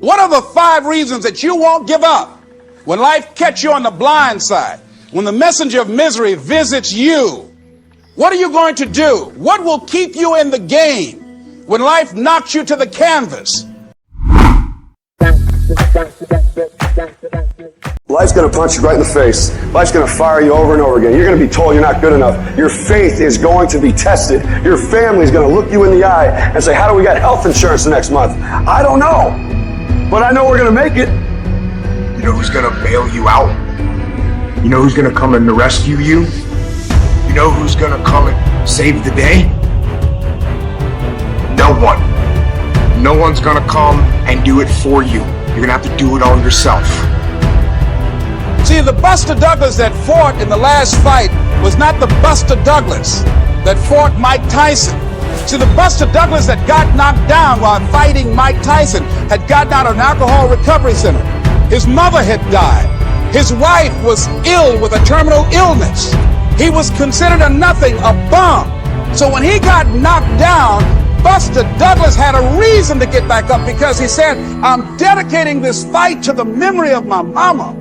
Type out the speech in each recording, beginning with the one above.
What are the 5 reasons that you won't give up when life catches you on the blind side? When the messenger of misery visits you, what are you going to do? What will keep you in the game when life knocks you to the canvas? Life's going to punch you right in the face. Life's going to fire you over and over again. You're going to be told you're not good enough. Your faith is going to be tested. Your family's going to look you in the eye and say, how do we get health insurance the next month? I don't know, but I know we're going to make it. You know who's going to bail you out? You know who's going to come and rescue you? You know who's going to come and save the day? No one. No one's going to come and do it for you. You're going to have to do it all yourself. See, the Buster Douglas that fought in the last fight was not the Buster Douglas that fought Mike Tyson. See, the Buster Douglas that got knocked down while fighting Mike Tyson had gotten out of an alcohol recovery center. His mother had died. His wife was ill with a terminal illness. He was considered a nothing, a bum. So when he got knocked down, Buster Douglas had a reason to get back up, because he said, I'm dedicating this fight to the memory of my mama.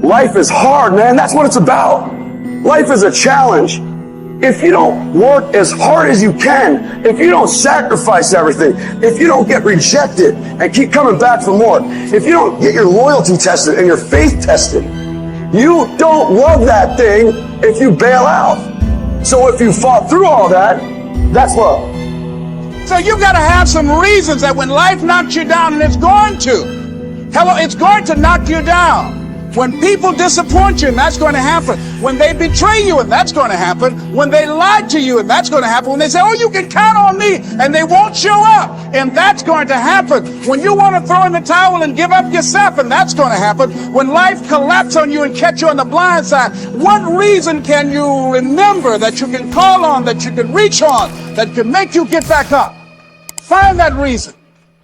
Life is hard, man. That's what it's about. Life is a challenge. If you don't work as hard as you can, if you don't sacrifice everything, if you don't get rejected and keep coming back for more, if you don't get your loyalty tested and your faith tested, you don't love that thing if you bail out. So if you fought through all that, that's love. So you've got to have some reasons that when life knocks you down, and it's going to knock you down. When people disappoint you, and that's going to happen. When they betray you, and that's going to happen. When they lie to you, and that's going to happen. When they say, oh, you can count on me, and they won't show up, and that's going to happen. When you want to throw in the towel and give up yourself, and that's going to happen. When life collapses on you and catch you on the blind side, what reason can you remember that you can call on, that you can reach on, that can make you get back up? Find that reason.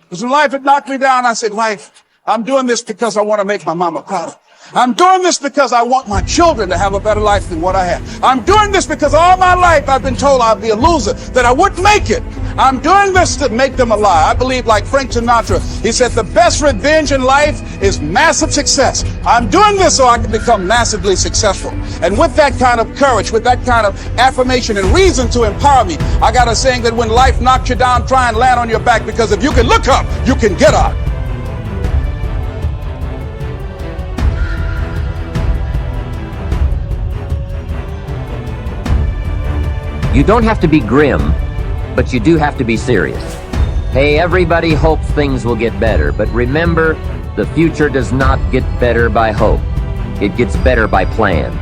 Because when life had knocked me down, I said, life, I'm doing this because I want to make my mama proud. I'm doing this because I want my children to have a better life than what I had. I'm doing this because all my life I've been told I'd be a loser, that I wouldn't make it. I'm doing this to make them alive. I believe, like Frank Sinatra, he said, the best revenge in life is massive success. I'm doing this so I can become massively successful. And with that kind of courage, with that kind of affirmation and reason to empower me, I got a saying that when life knocks you down, try and land on your back, because if you can look up, you can get up. You don't have to be grim, but you do have to be serious. Hey, everybody hopes things will get better, but remember, the future does not get better by hope. It gets better by plan.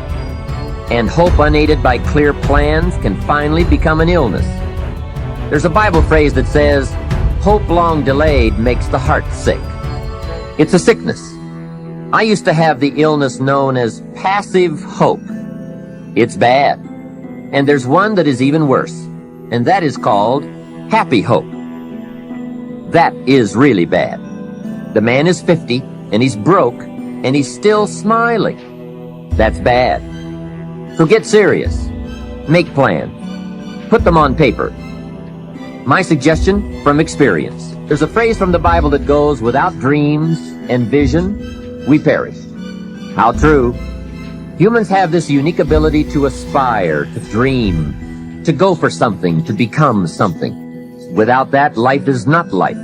And hope unaided by clear plans can finally become an illness. There's a Bible phrase that says, hope long delayed makes the heart sick. It's a sickness. I used to have the illness known as passive hope. It's bad. And there's one that is even worse, and that is called happy hope. That is really bad. The man is 50, and he's broke, and he's still smiling. That's bad. So get serious. Make plans. Put them on paper. My suggestion from experience. There's a phrase from the Bible that goes, without dreams and vision, we perish. How true. Humans have this unique ability to aspire, to dream, to go for something, to become something. Without that, life is not life.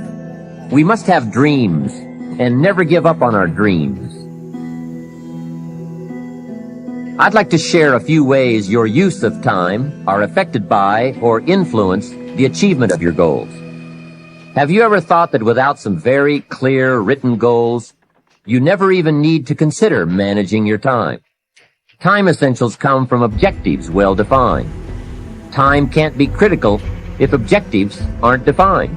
We must have dreams and never give up on our dreams. I'd like to share a few ways your use of time are affected by or influence the achievement of your goals. Have you ever thought that without some very clear written goals, you never even need to consider managing your time? Time essentials come from objectives well defined. Time can't be critical if objectives aren't defined.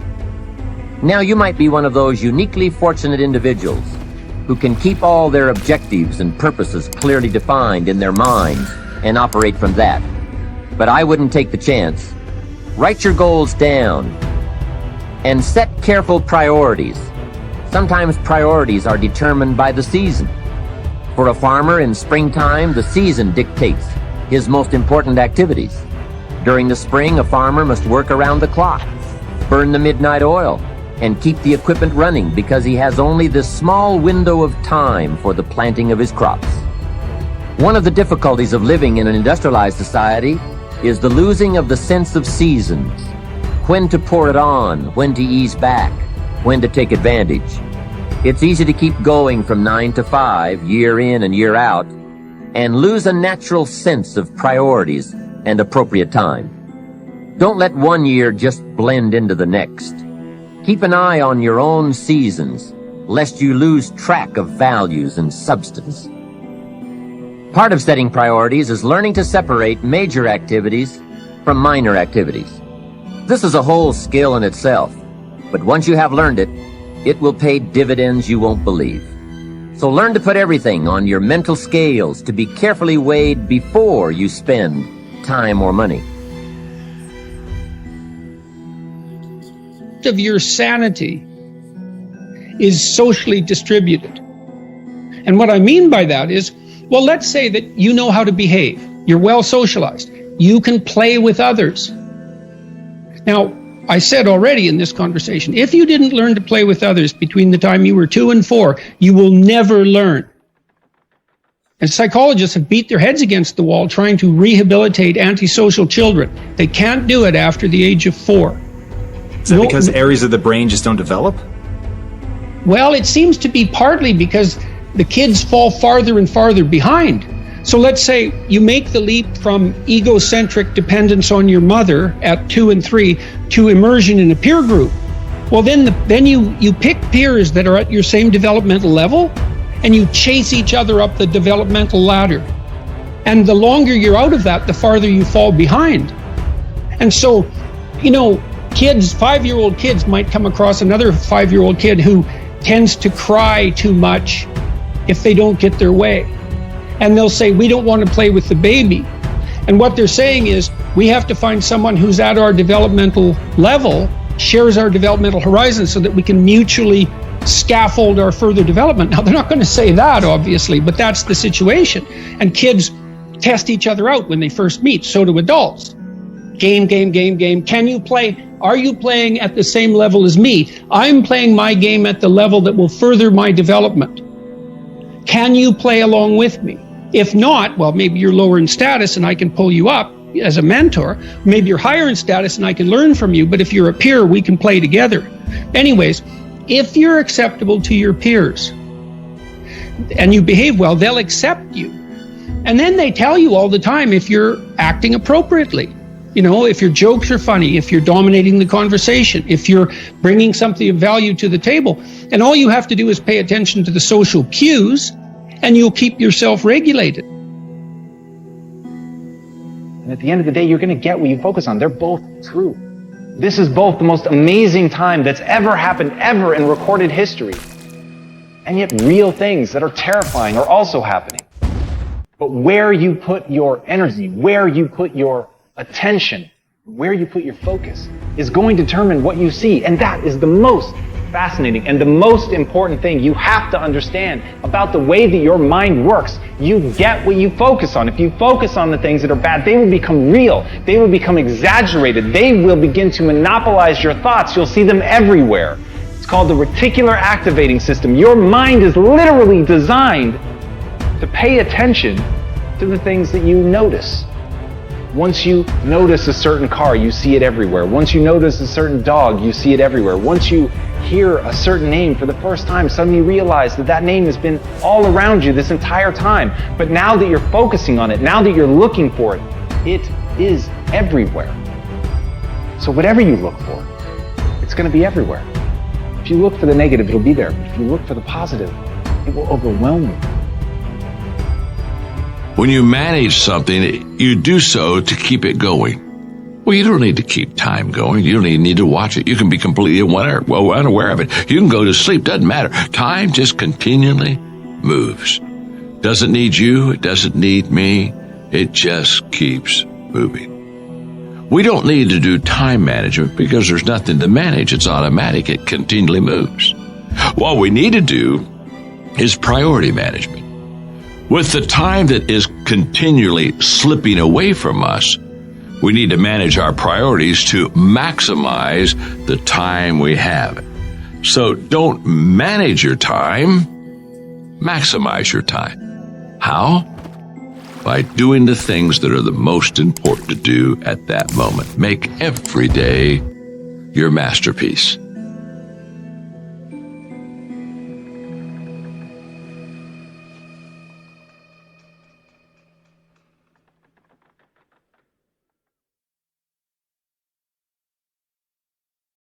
Now you might be one of those uniquely fortunate individuals who can keep all their objectives and purposes clearly defined in their minds and operate from that. But I wouldn't take the chance. Write your goals down and set careful priorities. Sometimes priorities are determined by the season. For a farmer in springtime, the season dictates his most important activities. During the spring, a farmer must work around the clock, burn the midnight oil, and keep the equipment running because he has only this small window of time for the planting of his crops. One of the difficulties of living in an industrialized society is the losing of the sense of seasons. When to pour it on, when to ease back, when to take advantage. It's easy to keep going from 9 to 5, year in and year out, and lose a natural sense of priorities and appropriate time. Don't let one year just blend into the next. Keep an eye on your own seasons, lest you lose track of values and substance. Part of setting priorities is learning to separate major activities from minor activities. This is a whole skill in itself, but once you have learned it, it will pay dividends you won't believe. So learn to put everything on your mental scales to be carefully weighed before you spend time or money. Of your sanity is socially distributed. And what I mean by that is, well, let's say that you know how to behave. You're well socialized. You can play with others. Now, I said already in this conversation, if you didn't learn to play with others between the time you were 2 and 4, you will never learn. And psychologists have beat their heads against the wall trying to rehabilitate antisocial children. They can't do it after the age of 4. Is that because areas of the brain just don't develop? Well, it seems to be partly because the kids fall farther and farther behind. So let's say you make the leap from egocentric dependence on your mother at 2 and 3 to immersion in a peer group. Well, then you pick peers that are at your same developmental level, and you chase each other up the developmental ladder. And the longer you're out of that, the farther you fall behind. And so, you know, kids, 5-year-old kids might come across another 5-year-old kid who tends to cry too much if they don't get their way. And they'll say, we don't want to play with the baby. And what they're saying is, we have to find someone who's at our developmental level, shares our developmental horizon, so that we can mutually scaffold our further development. Now, they're not going to say that, obviously, but that's the situation. And kids test each other out when they first meet. So do adults. Game. Can you play? Are you playing at the same level as me? I'm playing my game at the level that will further my development. Can you play along with me? If not, well, maybe you're lower in status and I can pull you up as a mentor. Maybe you're higher in status and I can learn from you. But if you're a peer, we can play together. Anyways, if you're acceptable to your peers and you behave well, they'll accept you. And then they tell you all the time if you're acting appropriately. You know, if your jokes are funny, if you're dominating the conversation, if you're bringing something of value to the table. And all you have to do is pay attention to the social cues, and you'll keep yourself regulated. And at the end of the day, you're going to get what you focus on. They're both true. This is both the most amazing time that's ever happened, ever in recorded history. And yet real things that are terrifying are also happening. But where you put your energy, where you put your attention, where you put your focus, is going to determine what you see. And that is the most fascinating and the most important thing you have to understand about the way that your mind works. You get what you focus on. If you focus on the things that are bad, they will become real. They will become exaggerated. They will begin to monopolize your thoughts. You'll see them everywhere. It's called the reticular activating system. Your mind is literally designed to pay attention to the things that you notice. Once you notice a certain car, you see it everywhere. Once you notice a certain dog, you see it everywhere. Once you hear a certain name for the first time, suddenly you realize that that name has been all around you this entire time. But now that you're focusing on it, now that you're looking for it, it is everywhere. So whatever you look for, it's going to be everywhere. If you look for the negative, it'll be there. But if you look for the positive, it will overwhelm you. When you manage something, you do so to keep it going. Well, you don't need to keep time going. You don't even need to watch it. You can be completely unaware of it. You can go to sleep. Doesn't matter. Time just continually moves. Doesn't need you. It doesn't need me. It just keeps moving. We don't need to do time management because there's nothing to manage. It's automatic. It continually moves. What we need to do is priority management. With the time that is continually slipping away from us, we need to manage our priorities to maximize the time we have. So don't manage your time, maximize your time. How? By doing the things that are the most important to do at that moment. Make every day your masterpiece.